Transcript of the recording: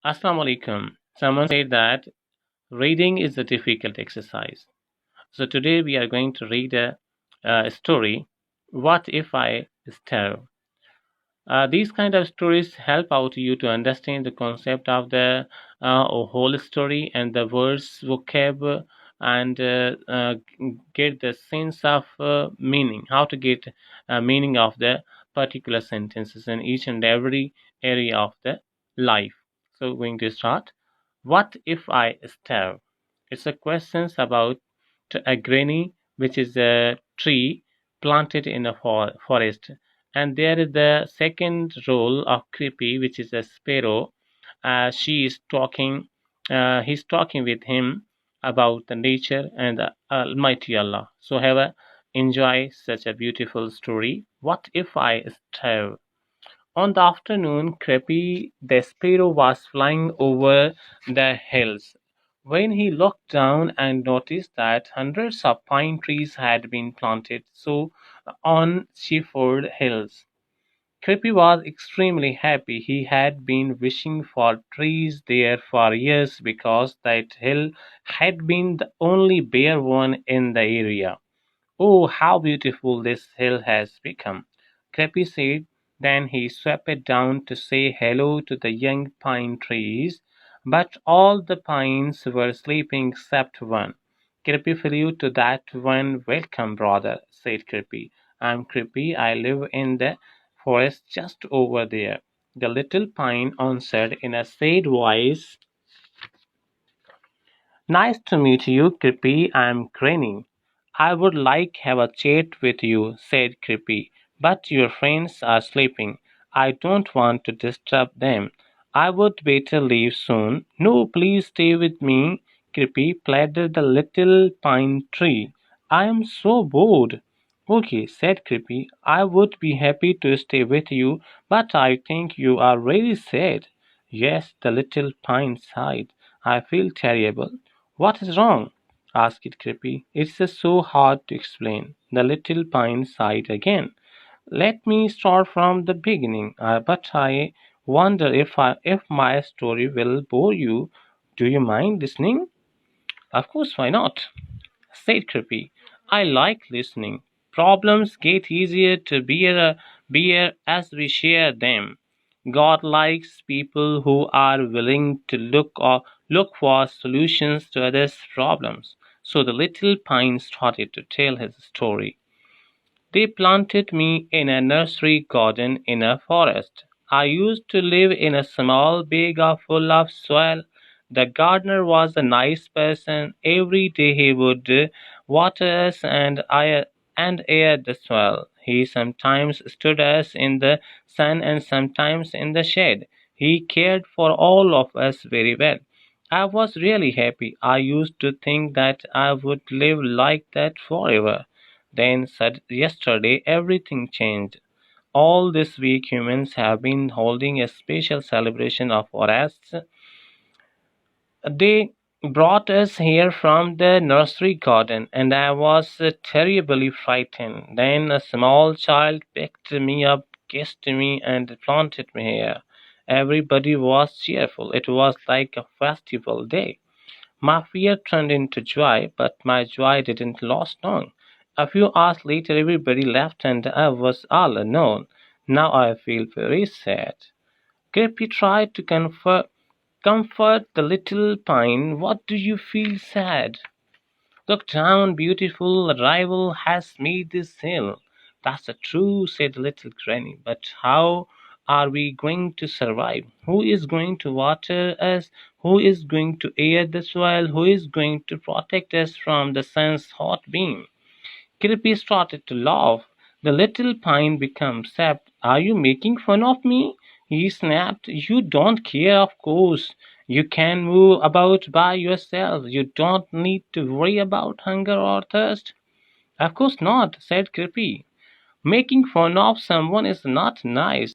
Assalamu alaikum. Someone said that reading is a difficult exercise. So today we are going to read a story. What if I starve? These kind of stories help out you to understand the concept of the whole story and the words vocab and get the sense of meaning. How to get meaning of the particular sentences in each and every area of the life. So going to start. What if I starve? It's a question about a granny, which is a tree planted in a forest, and there is the second role of Creepy, which is a sparrow. She is talking. He's talking with him about the nature and the Almighty Allah. So have a enjoy such a beautiful story. What if I starve? On the afternoon, Creepy the sparrow was flying over the hills when he looked down and noticed that hundreds of pine trees had been planted so on Sheaford Hills. Creepy was extremely happy. He had been wishing for trees there for years because that hill had been the only bare one in the area. "Oh, how beautiful this hill has become," Creepy said. Then he swept down to say hello to the young pine trees, but all the pines were sleeping except one. Creepy flew to that one. "Welcome, brother," said Creepy. "I'm Creepy. I live in the forest just over there," the little pine answered in a sad voice. "Nice to meet you, Creepy. I'm Granny. I would like have a chat with you," said Creepy, "but your friends are sleeping. I don't want to disturb them. I would better leave soon." "No, please stay with me," Creepy pleaded the little pine tree. "I am so bored." "Okay," said Creepy, "I would be happy to stay with you, but I think you are very sad." "Yes," the little pine sighed. "I feel terrible." "What is wrong?" asked Creepy. "It's so hard to explain." The little pine sighed again. "Let me start from the beginning. But I wonder if my story will bore you. Do you mind listening?" "Of course, why not?" said Creepy. "I like listening. Problems get easier to bear as we share them. God likes people who are willing to look for solutions to others' problems." So the little pine started to tell his story. "They planted me in a nursery garden in a forest. I used to live in a small bag full of soil. The gardener was a nice person. Every day he would water us and air the soil. He sometimes stood us in the sun and sometimes in the shade. He cared for all of us very well. I was really happy. I used to think that I would live like that forever. Then said yesterday everything changed. All this week humans have been holding a special celebration of forests. They brought us here from the nursery garden, and I was terribly frightened. Then a small child picked me up, kissed me, and planted me here. Everybody was cheerful. It was like a festival day. My fear turned into joy, but my joy didn't last long. A few hours later, everybody left, and I was all alone. Now I feel very sad." Creepy tried to comfort the little pine. "What do you feel sad? Look down, beautiful. A rival has made this hill." "That's true," said little Granny. "But how are we going to survive? Who is going to water us? Who is going to air the soil? Who is going to protect us from the sun's hot beam?" Creepy started to laugh. The little pine became sad. "Are you making fun of me?" he snapped. "You don't care, of course. You can move about by yourself. You don't need to worry about hunger or thirst." "Of course not," said Creepy. "Making fun of someone is not nice."